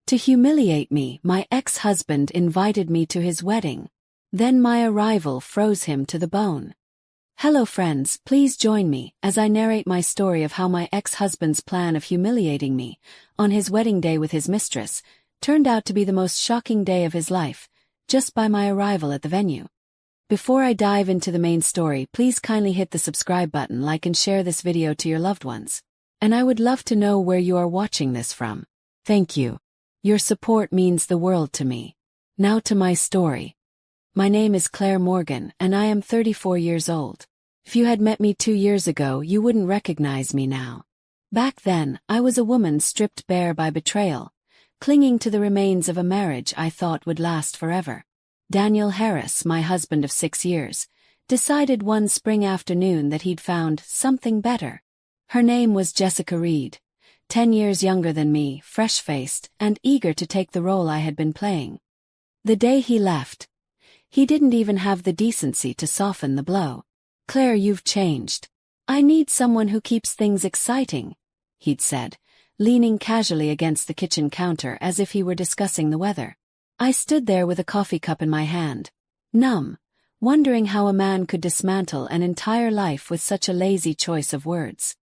To humiliate me, my ex-husband invited me to his wedding. Then my arrival froze him to the bone. Hello friends, please join me as I narrate my story of how my ex-husband's plan of humiliating me on his wedding day with his mistress turned out to be the most shocking day of his life, just by my arrival at the venue. Before I dive into the main story, please kindly hit the subscribe button, like and share this video to your loved ones. And I would love to know where you are watching this from. Thank you. Your support means the world to me. Now to my story. My name is Claire Morgan and I am 34 years old. If you had met me 2 years ago, you wouldn't recognize me now. Back then, I was a woman stripped bare by betrayal, clinging to the remains of a marriage I thought would last forever. Daniel Harris, my husband of 6 years, decided one spring afternoon that he'd found something better. Her name was Jessica Reed, 10 years younger than me, fresh-faced, and eager to take the role I had been playing. The day he left, he didn't even have the decency to soften the blow. "Claire, you've changed. I need someone who keeps things exciting," he'd said, leaning casually against the kitchen counter as if he were discussing the weather. I stood there with a coffee cup in my hand, numb, wondering how a man could dismantle an entire life with such a lazy choice of words.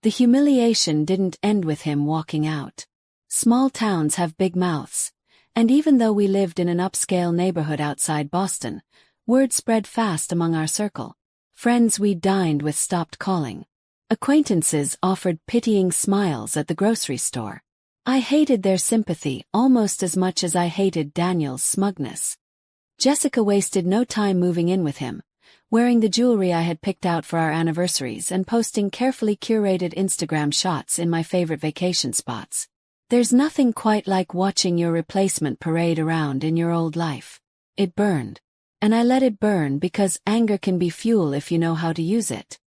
The humiliation didn't end with him walking out. Small towns have big mouths, and even though we lived in an upscale neighborhood outside Boston, word spread fast among our circle. Friends we dined with stopped calling. Acquaintances offered pitying smiles at the grocery store. I hated their sympathy almost as much as I hated Daniel's smugness. Jessica wasted no time moving in with him, wearing the jewelry I had picked out for our anniversaries and posting carefully curated Instagram shots in my favorite vacation spots. There's nothing quite like watching your replacement parade around in your old life. It burned. And I let it burn because anger can be fuel if you know how to use it.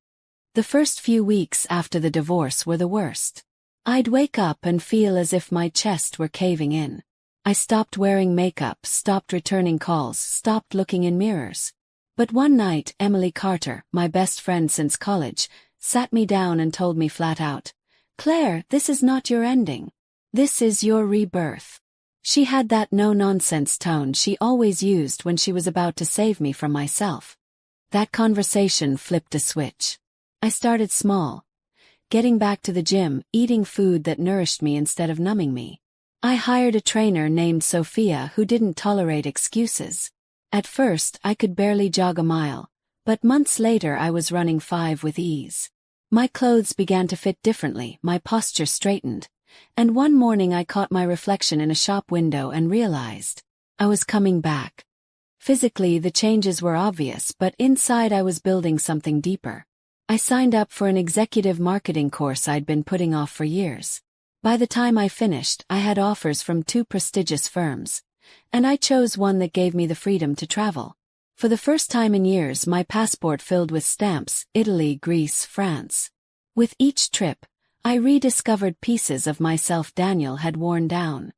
The first few weeks after the divorce were the worst. I'd wake up and feel as if my chest were caving in. I stopped wearing makeup, stopped returning calls, stopped looking in mirrors. But one night, Emily Carter, my best friend since college, sat me down and told me flat out, "Claire, this is not your ending. This is your rebirth." She had that no-nonsense tone she always used when she was about to save me from myself. That conversation flipped a switch. I started small, getting back to the gym, eating food that nourished me instead of numbing me. I hired a trainer named Sophia who didn't tolerate excuses. At first, I could barely jog a mile, but months later I was running 5 with ease. My clothes began to fit differently, my posture straightened. And one morning I caught my reflection in a shop window and realized I was coming back. Physically, the changes were obvious, but inside I was building something deeper. I signed up for an executive marketing course I'd been putting off for years. By the time I finished, I had offers from 2 prestigious firms, and I chose one that gave me the freedom to travel. For the first time in years, my passport filled with stamps: Italy, Greece, France. With each trip, I rediscovered pieces of myself Daniel had worn down.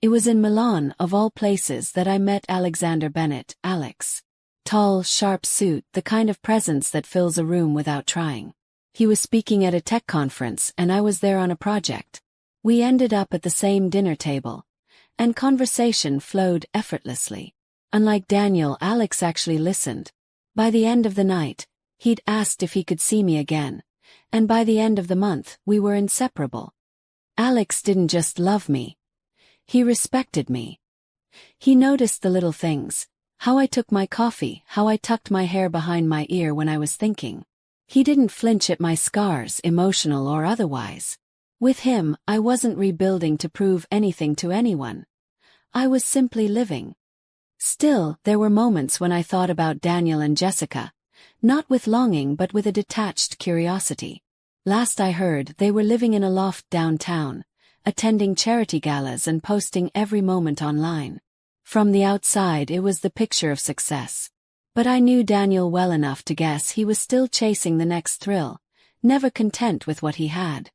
It was in Milan, of all places, that I met Alexander Bennett, Alex. Tall, sharp suit, the kind of presence that fills a room without trying. He was speaking at a tech conference and I was there on a project. We ended up at the same dinner table, and conversation flowed effortlessly. Unlike Daniel, Alex actually listened. By the end of the night, he'd asked if he could see me again. And by the end of the month, we were inseparable. Alex didn't just love me. He respected me. He noticed the little things, how I took my coffee, how I tucked my hair behind my ear when I was thinking. He didn't flinch at my scars, emotional or otherwise. With him, I wasn't rebuilding to prove anything to anyone. I was simply living. Still, there were moments when I thought about Daniel and Jessica. Not with longing but with a detached curiosity. Last I heard, they were living in a loft downtown, attending charity galas and posting every moment online. From the outside it was the picture of success. But I knew Daniel well enough to guess he was still chasing the next thrill, never content with what he had.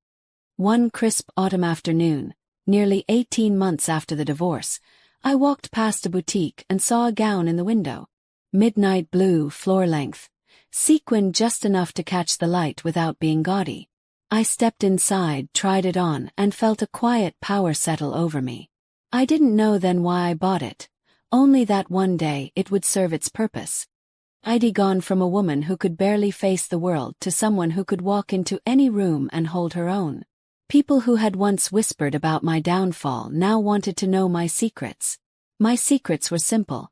One crisp autumn afternoon, nearly 18 months after the divorce, I walked past a boutique and saw a gown in the window. Midnight blue, floor-length, sequined just enough to catch the light without being gaudy. I stepped inside, tried it on, and felt a quiet power settle over me. I didn't know then why I bought it, only that one day it would serve its purpose. I'd gone from a woman who could barely face the world to someone who could walk into any room and hold her own. People who had once whispered about my downfall now wanted to know my secrets. My secrets were simple.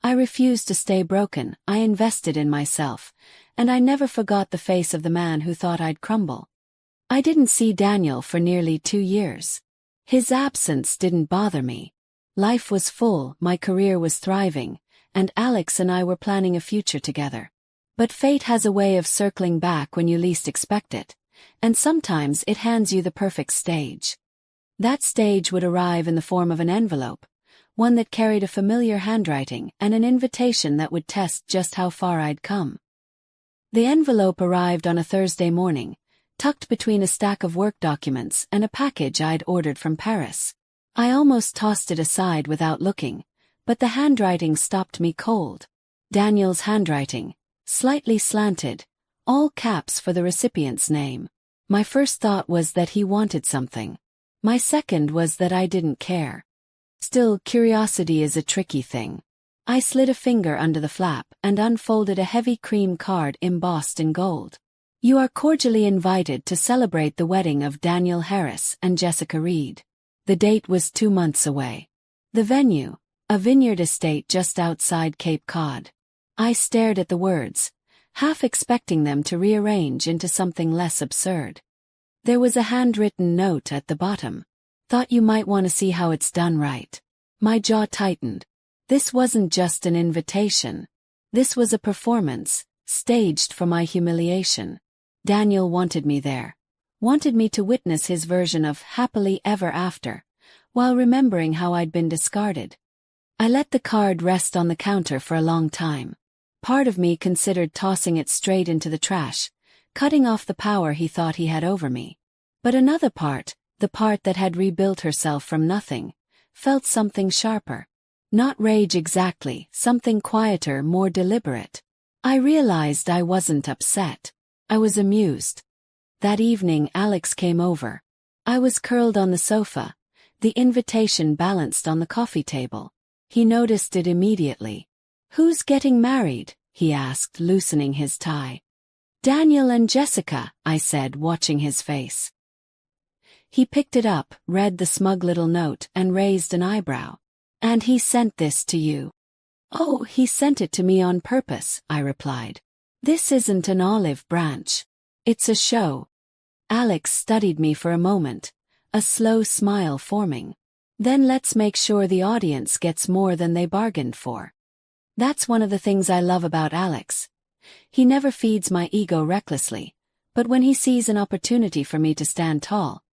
I refused to stay broken, I invested in myself, and I never forgot the face of the man who thought I'd crumble. I didn't see Daniel for nearly 2 years. His absence didn't bother me. Life was full, my career was thriving, and Alex and I were planning a future together. But fate has a way of circling back when you least expect it, and sometimes it hands you the perfect stage. That stage would arrive in the form of an envelope, one that carried a familiar handwriting and an invitation that would test just how far I'd come. The envelope arrived on a Thursday morning, tucked between a stack of work documents and a package I'd ordered from Paris. I almost tossed it aside without looking, but the handwriting stopped me cold. Daniel's handwriting, slightly slanted, all caps for the recipient's name. My first thought was that he wanted something. My second was that I didn't care. Still, curiosity is a tricky thing. I slid a finger under the flap and unfolded a heavy cream card embossed in gold. You are cordially invited to celebrate the wedding of Daniel Harris and Jessica Reed. The date was 2 months away. The venue, a vineyard estate just outside Cape Cod. I stared at the words, half expecting them to rearrange into something less absurd. There was a handwritten note at the bottom. Thought you might want to see how it's done right. My jaw tightened. This wasn't just an invitation. This was a performance, staged for my humiliation. Daniel wanted me there. Wanted me to witness his version of happily ever after, while remembering how I'd been discarded. I let the card rest on the counter for a long time. Part of me considered tossing it straight into the trash, cutting off the power he thought he had over me. But another part, the part that had rebuilt herself from nothing, felt something sharper. Not rage exactly, something quieter, more deliberate. I realized I wasn't upset. I was amused. That evening Alex came over. I was curled on the sofa, the invitation balanced on the coffee table. He noticed it immediately. "Who's getting married?" he asked, loosening his tie. "Daniel and Jessica," I said, watching his face. He picked it up, read the smug little note, and raised an eyebrow. "And he sent this to you?" "Oh, he sent it to me on purpose," I replied. "This isn't an olive branch. It's a show." Alex studied me for a moment, a slow smile forming. "Then let's make sure the audience gets more than they bargained for." That's one of the things I love about Alex. He never feeds my ego recklessly, but when he sees an opportunity for me to stand tall,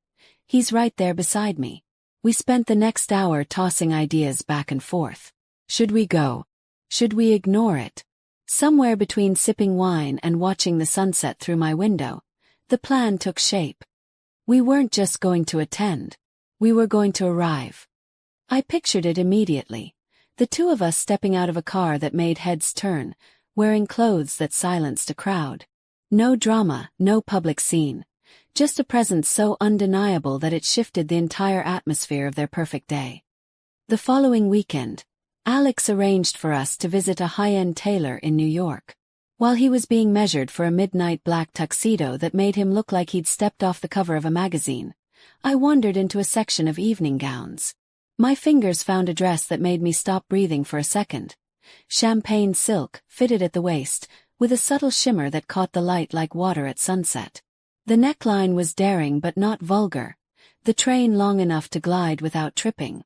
he's right there beside me. We spent the next hour tossing ideas back and forth. Should we go? Should we ignore it? Somewhere between sipping wine and watching the sunset through my window, the plan took shape. We weren't just going to attend. We were going to arrive. I pictured it immediately. The two of us stepping out of a car that made heads turn, wearing clothes that silenced a crowd. No drama, no public scene. Just a presence so undeniable that it shifted the entire atmosphere of their perfect day. The following weekend, Alex arranged for us to visit a high-end tailor in New York. While he was being measured for a midnight black tuxedo that made him look like he'd stepped off the cover of a magazine, I wandered into a section of evening gowns. My fingers found a dress that made me stop breathing for a second. Champagne silk, fitted at the waist, with a subtle shimmer that caught the light like water at sunset. The neckline was daring but not vulgar, the train long enough to glide without tripping.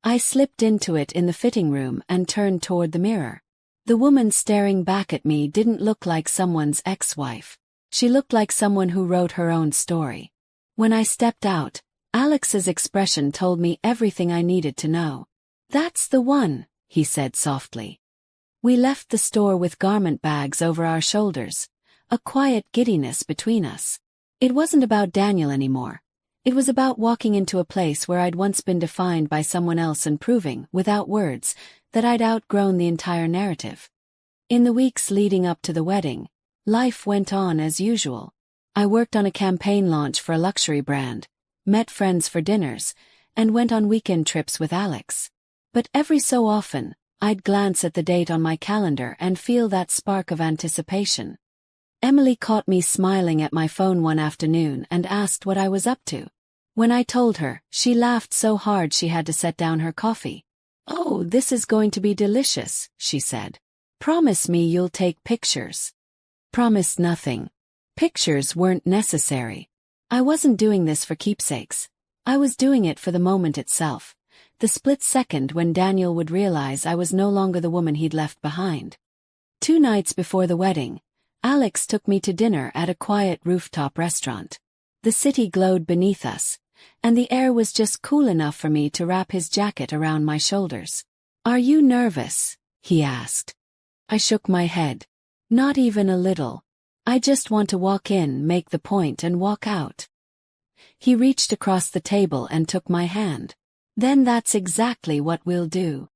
I slipped into it in the fitting room and turned toward the mirror. The woman staring back at me didn't look like someone's ex-wife. She looked like someone who wrote her own story. When I stepped out, Alex's expression told me everything I needed to know. "That's the one," he said softly. We left the store with garment bags over our shoulders, a quiet giddiness between us. It wasn't about Daniel anymore. It was about walking into a place where I'd once been defined by someone else and proving, without words, that I'd outgrown the entire narrative. In the weeks leading up to the wedding, life went on as usual. I worked on a campaign launch for a luxury brand, met friends for dinners, and went on weekend trips with Alex. But every so often, I'd glance at the date on my calendar and feel that spark of anticipation. Emily caught me smiling at my phone one afternoon and asked what I was up to. When I told her, she laughed so hard she had to set down her coffee. "Oh, this is going to be delicious," she said. "Promise me you'll take pictures." Promised nothing. Pictures weren't necessary. I wasn't doing this for keepsakes. I was doing it for the moment itself, the split second when Daniel would realize I was no longer the woman he'd left behind. 2 nights before the wedding, Alex took me to dinner at a quiet rooftop restaurant. The city glowed beneath us, and the air was just cool enough for me to wrap his jacket around my shoulders. "Are you nervous?" he asked. I shook my head. "Not even a little. I just want to walk in, make the point, and walk out." He reached across the table and took my hand. "Then that's exactly what we'll do."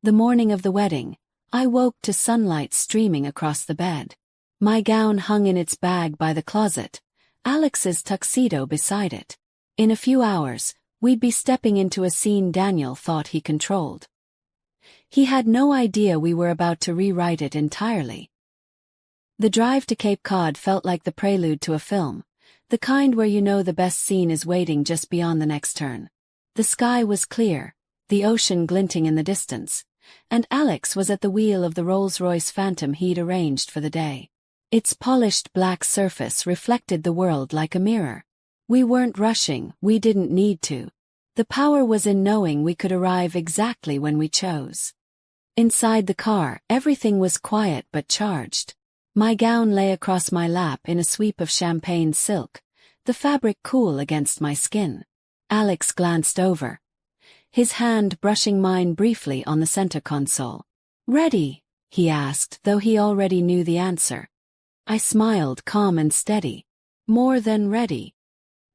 The morning of the wedding, I woke to sunlight streaming across the bed. My gown hung in its bag by the closet, Alex's tuxedo beside it. In a few hours, we'd be stepping into a scene Daniel thought he controlled. He had no idea we were about to rewrite it entirely. The drive to Cape Cod felt like the prelude to a film, the kind where you know the best scene is waiting just beyond the next turn. The sky was clear, the ocean glinting in the distance, and Alex was at the wheel of the Rolls-Royce Phantom he'd arranged for the day. Its polished black surface reflected the world like a mirror. We weren't rushing, we didn't need to. The power was in knowing we could arrive exactly when we chose. Inside the car, everything was quiet but charged. My gown lay across my lap in a sweep of champagne silk, the fabric cool against my skin. Alex glanced over, his hand brushing mine briefly on the center console. "Ready?" he asked, though he already knew the answer. I smiled, calm and steady. "More than ready."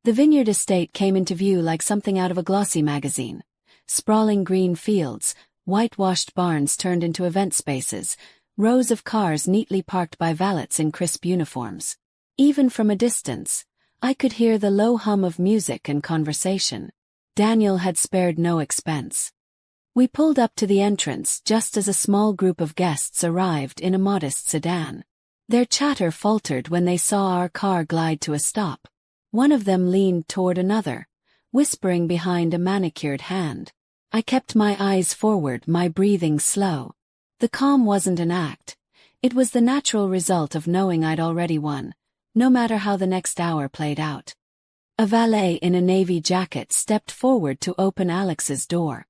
The vineyard estate came into view like something out of a glossy magazine. Sprawling green fields, whitewashed barns turned into event spaces, rows of cars neatly parked by valets in crisp uniforms. Even from a distance, I could hear the low hum of music and conversation. Daniel had spared no expense. We pulled up to the entrance just as a small group of guests arrived in a modest sedan. Their chatter faltered when they saw our car glide to a stop. One of them leaned toward another, whispering behind a manicured hand. I kept my eyes forward, my breathing slow. The calm wasn't an act. It was the natural result of knowing I'd already won, no matter how the next hour played out. A valet in a navy jacket stepped forward to open Alex's door.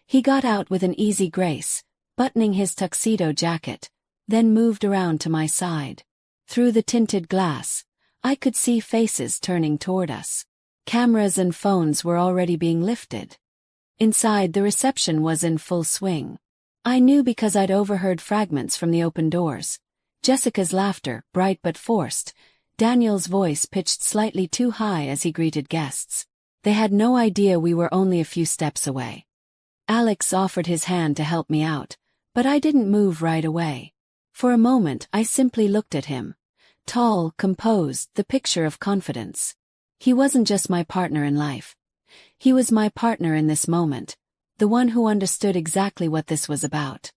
He got out with an easy grace, buttoning his tuxedo jacket, then moved around to my side. Through the tinted glass, I could see faces turning toward us. Cameras and phones were already being lifted. Inside, the reception was in full swing. I knew because I'd overheard fragments from the open doors. Jessica's laughter, bright but forced, Daniel's voice pitched slightly too high as he greeted guests. They had no idea we were only a few steps away. Alex offered his hand to help me out, but I didn't move right away. For a moment I simply looked at him. Tall, composed, the picture of confidence. He wasn't just my partner in life. He was my partner in this moment, the one who understood exactly what this was about.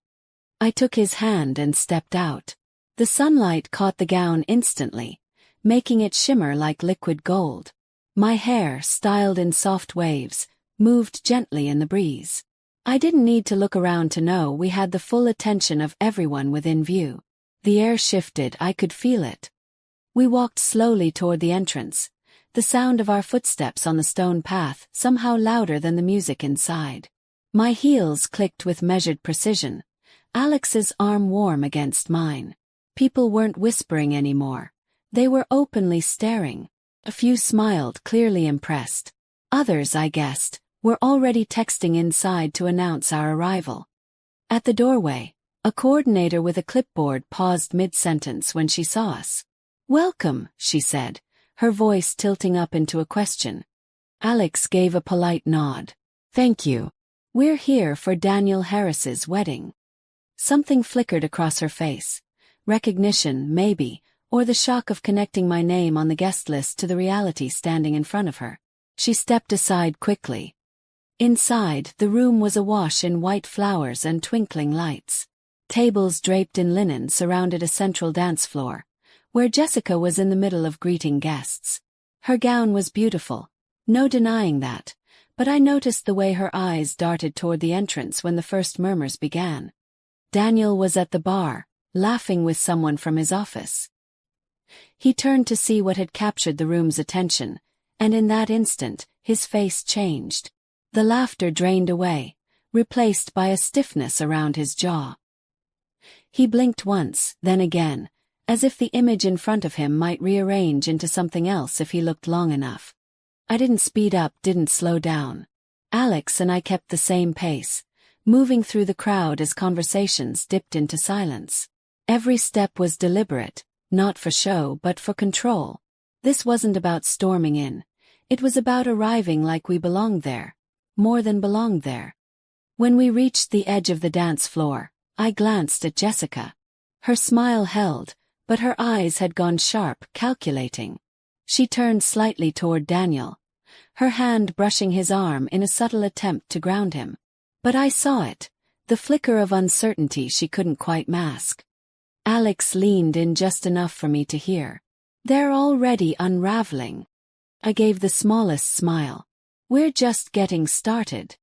I took his hand and stepped out. The sunlight caught the gown instantly, making it shimmer like liquid gold. My hair, styled in soft waves, moved gently in the breeze. I didn't need to look around to know we had the full attention of everyone within view. The air shifted, I could feel it. We walked slowly toward the entrance, the sound of our footsteps on the stone path somehow louder than the music inside. My heels clicked with measured precision, Alex's arm warm against mine. People weren't whispering anymore. They were openly staring. A few smiled, clearly impressed. Others, I guessed, were already texting inside to announce our arrival. At the doorway, a coordinator with a clipboard paused mid-sentence when she saw us. "Welcome," she said, her voice tilting up into a question. Alex gave a polite nod. "Thank you. We're here for Daniel Harris's wedding." Something flickered across her face. Recognition, maybe, or the shock of connecting my name on the guest list to the reality standing in front of her. She stepped aside quickly. Inside, the room was awash in white flowers and twinkling lights. Tables draped in linen surrounded a central dance floor, where Jessica was in the middle of greeting guests. Her gown was beautiful, no denying that, but I noticed the way her eyes darted toward the entrance when the first murmurs began. Daniel was at the bar, laughing with someone from his office. He turned to see what had captured the room's attention, and in that instant, his face changed. The laughter drained away, replaced by a stiffness around his jaw. He blinked once, then again, as if the image in front of him might rearrange into something else if he looked long enough. I didn't speed up, didn't slow down. Alex and I kept the same pace, moving through the crowd as conversations dipped into silence. Every step was deliberate, not for show but for control. This wasn't about storming in. It was about arriving like we belonged there. More than belonged there. When we reached the edge of the dance floor, I glanced at Jessica. Her smile held, but her eyes had gone sharp, calculating. She turned slightly toward Daniel, her hand brushing his arm in a subtle attempt to ground him. But I saw it, the flicker of uncertainty she couldn't quite mask. Alex leaned in just enough for me to hear. "They're already unraveling." I gave the smallest smile. "We're just getting started."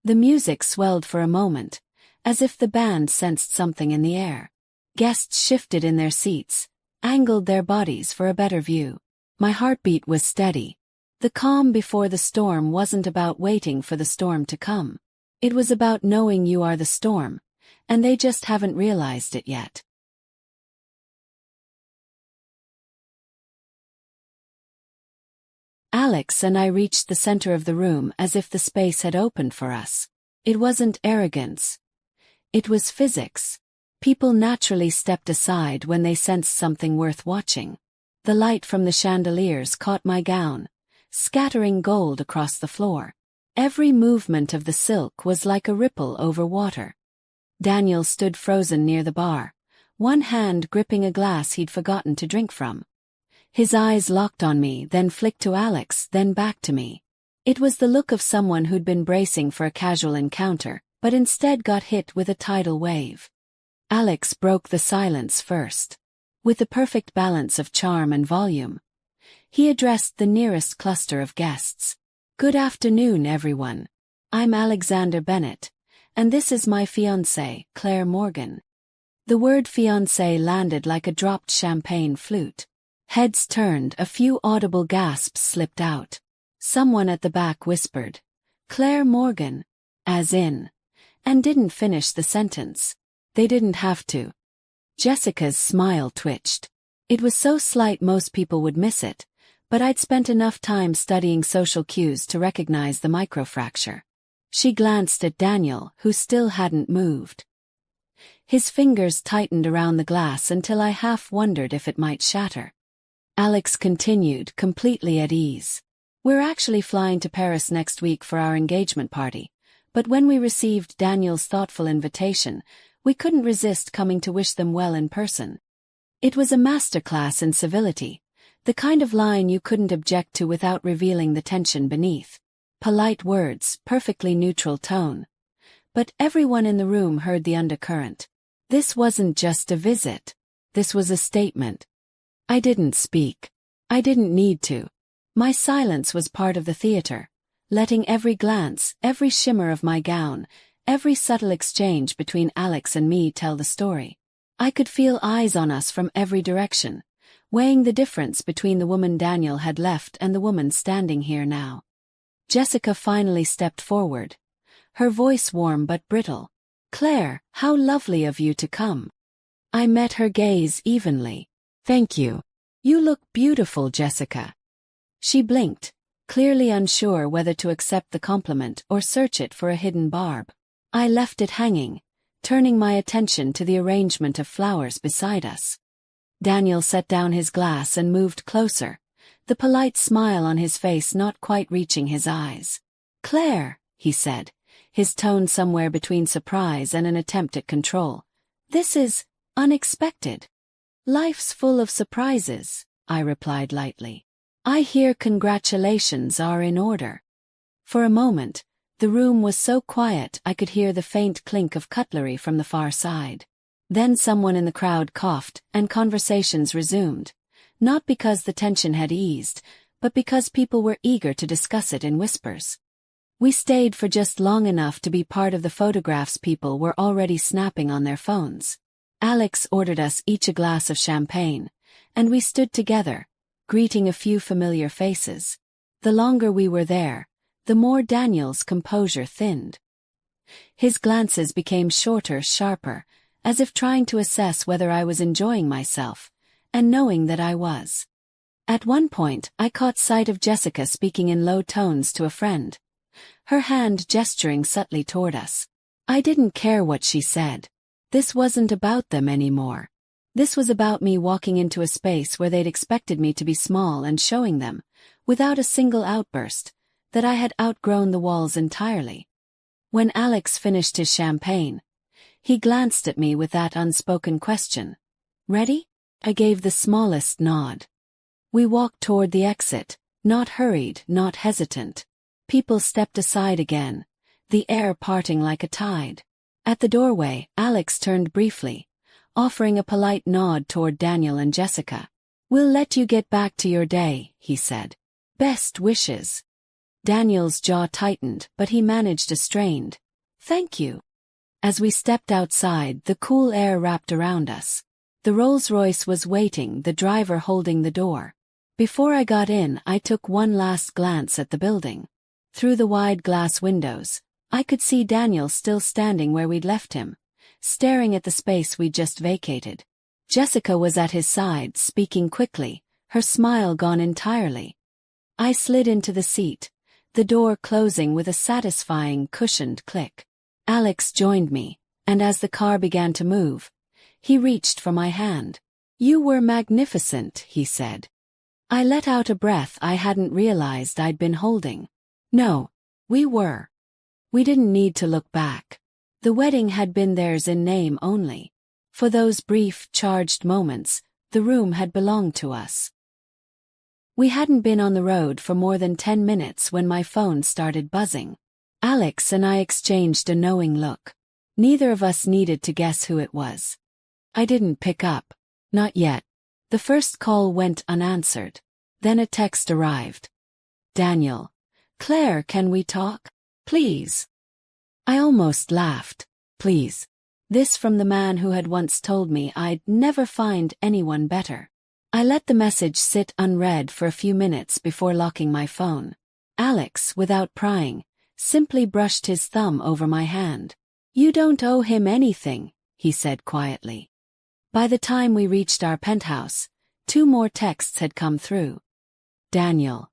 The music swelled for a moment, as if the band sensed something in the air. Guests shifted in their seats, angled their bodies for a better view. My heartbeat was steady. The calm before the storm wasn't about waiting for the storm to come. It was about knowing you are the storm, and they just haven't realized it yet. Alex and I reached the center of the room as if the space had opened for us. It wasn't arrogance. It was physics. People naturally stepped aside when they sensed something worth watching. The light from the chandeliers caught my gown, scattering gold across the floor. Every movement of the silk was like a ripple over water. Daniel stood frozen near the bar, one hand gripping a glass he'd forgotten to drink from. His eyes locked on me, then flicked to Alex, then back to me. It was the look of someone who'd been bracing for a casual encounter, but instead got hit with a tidal wave. Alex broke the silence first. With the perfect balance of charm and volume, he addressed the nearest cluster of guests. "Good afternoon, everyone. I'm Alexander Bennett, and this is my fiancée, Claire Morgan." The word fiancé landed like a dropped champagne flute. Heads turned, a few audible gasps slipped out. Someone at the back whispered, "Claire Morgan," as in, and didn't finish the sentence. They didn't have to. Jessica's smile twitched. It was so slight most people would miss it, but I'd spent enough time studying social cues to recognize the microfracture. She glanced at Daniel, who still hadn't moved. His fingers tightened around the glass until I half wondered if it might shatter. Alex continued, completely at ease. "We're actually flying to Paris next week for our engagement party, but when we received Daniel's thoughtful invitation, we couldn't resist coming to wish them well in person." It was a masterclass in civility, the kind of line you couldn't object to without revealing the tension beneath. Polite words, perfectly neutral tone. But everyone in the room heard the undercurrent. This wasn't just a visit. This was a statement. I didn't speak. I didn't need to. My silence was part of the theater, letting every glance, every shimmer of my gown, every subtle exchange between Alex and me tell the story. I could feel eyes on us from every direction, weighing the difference between the woman Daniel had left and the woman standing here now. Jessica finally stepped forward, her voice warm but brittle. "Claire, how lovely of you to come." I met her gaze evenly. "Thank you. You look beautiful, Jessica." She blinked, clearly unsure whether to accept the compliment or search it for a hidden barb. I left it hanging, turning my attention to the arrangement of flowers beside us. Daniel set down his glass and moved closer, the polite smile on his face not quite reaching his eyes. "Claire," he said, his tone somewhere between surprise and an attempt at control. "This is unexpected." "Life's full of surprises," I replied lightly. I hear congratulations are in order. For a moment, the room was so quiet I could hear the faint clink of cutlery from the far side. Then someone in the crowd coughed, and conversations resumed. Not because the tension had eased, but because people were eager to discuss it in whispers. We stayed for just long enough to be part of the photographs people were already snapping on their phones. Alex ordered us each a glass of champagne, and we stood together, greeting a few familiar faces. The longer we were there, the more Daniel's composure thinned. His glances became shorter, sharper, as if trying to assess whether I was enjoying myself, and knowing that I was. At one point, I caught sight of Jessica speaking in low tones to a friend, her hand gesturing subtly toward us. I didn't care what she said. This wasn't about them anymore. This was about me walking into a space where they'd expected me to be small and showing them, without a single outburst, that I had outgrown the walls entirely. When Alex finished his champagne, he glanced at me with that unspoken question. Ready? I gave the smallest nod. We walked toward the exit, not hurried, not hesitant. People stepped aside again, the air parting like a tide. At the doorway, Alex turned briefly, offering a polite nod toward Daniel and Jessica. We'll let you get back to your day, he said. Best wishes. Daniel's jaw tightened, but he managed a strained, thank you. As we stepped outside, the cool air wrapped around us. The Rolls-Royce was waiting, the driver holding the door. Before I got in, I took one last glance at the building. Through the wide glass windows, I could see Daniel still standing where we'd left him, staring at the space we'd just vacated. Jessica was at his side, speaking quickly, her smile gone entirely. I slid into the seat, the door closing with a satisfying cushioned click. Alex joined me, and as the car began to move, he reached for my hand. You were magnificent, he said. I let out a breath I hadn't realized I'd been holding. No, we were. We didn't need to look back. The wedding had been theirs in name only. For those brief, charged moments, the room had belonged to us. We hadn't been on the road for more than 10 minutes when my phone started buzzing. Alex and I exchanged a knowing look. Neither of us needed to guess who it was. I didn't pick up. Not yet. The first call went unanswered. Then a text arrived. Daniel. Claire, can we talk? Please. I almost laughed. Please. This from the man who had once told me I'd never find anyone better. I let the message sit unread for a few minutes before locking my phone. Alex, without prying, simply brushed his thumb over my hand. You don't owe him anything, he said quietly. By the time we reached our penthouse, 2 more texts had come through. Daniel.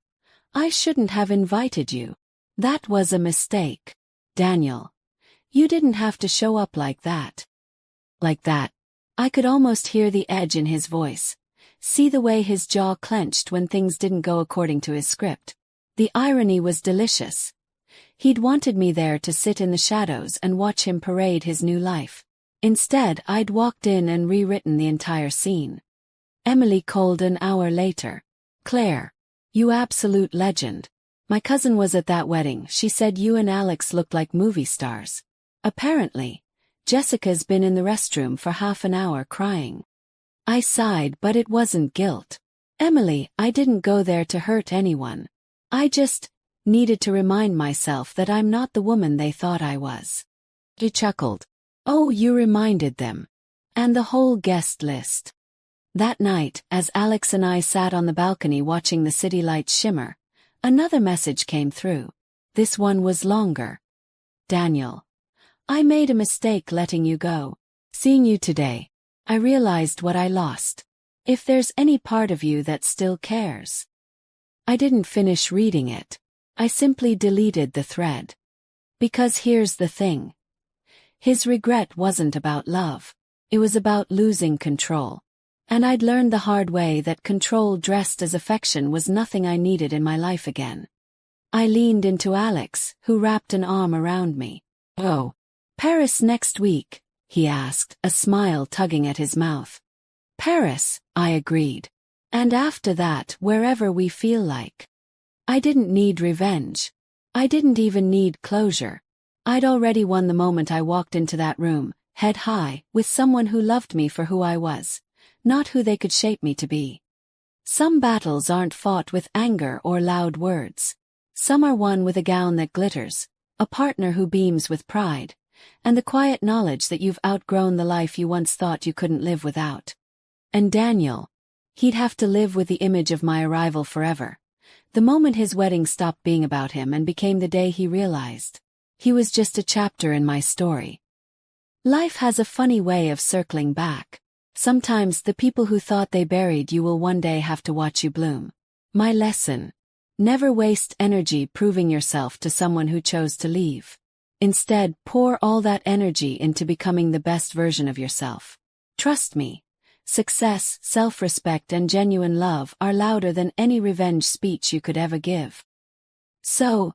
I shouldn't have invited you. That was a mistake. Daniel. You didn't have to show up like that. Like that. I could almost hear the edge in his voice, see the way his jaw clenched when things didn't go according to his script. The irony was delicious. He'd wanted me there to sit in the shadows and watch him parade his new life. Instead, I'd walked in and rewritten the entire scene. Emily called an hour later. Claire. You absolute legend. My cousin was at that wedding. She said you and Alex looked like movie stars. Apparently, Jessica's been in the restroom for half an hour crying. I sighed, but it wasn't guilt. Emily, I didn't go there to hurt anyone. I just needed to remind myself that I'm not the woman they thought I was. He chuckled. Oh, you reminded them. And the whole guest list. That night, as Alex and I sat on the balcony watching the city lights shimmer, another message came through. This one was longer. Daniel. I made a mistake letting you go. Seeing you today, I realized what I lost. If there's any part of you that still cares. I didn't finish reading it. I simply deleted the thread. Because here's the thing. His regret wasn't about love. It was about losing control. And I'd learned the hard way that control dressed as affection was nothing I needed in my life again. I leaned into Alex, who wrapped an arm around me. Oh, Paris next week, he asked, a smile tugging at his mouth. Paris, I agreed. And after that, wherever we feel like. I didn't need revenge. I didn't even need closure. I'd already won the moment I walked into that room, head high, with someone who loved me for who I was, not who they could shape me to be. Some battles aren't fought with anger or loud words. Some are won with a gown that glitters, a partner who beams with pride, and the quiet knowledge that you've outgrown the life you once thought you couldn't live without. And Daniel, he'd have to live with the image of my arrival forever. The moment his wedding stopped being about him and became the day he realized he was just a chapter in my story. Life has a funny way of circling back. Sometimes the people who thought they buried you will one day have to watch you bloom. My lesson: never waste energy proving yourself to someone who chose to leave. Instead, pour all that energy into becoming the best version of yourself. Trust me, success, self-respect, and genuine love are louder than any revenge speech you could ever give. So,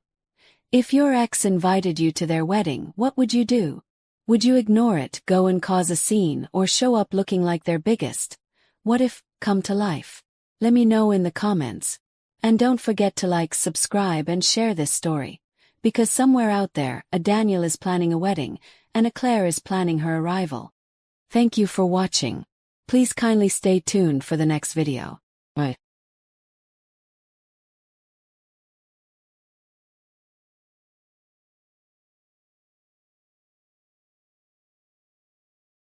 if your ex invited you to their wedding, what would you do? Would you ignore it, go and cause a scene, or show up looking like their biggest what if come to life? Let me know in the comments. And don't forget to like, subscribe, and share this story. Because somewhere out there, a Daniel is planning a wedding, and a Claire is planning her arrival. Thank you for watching. Please kindly stay tuned for the next video. Bye.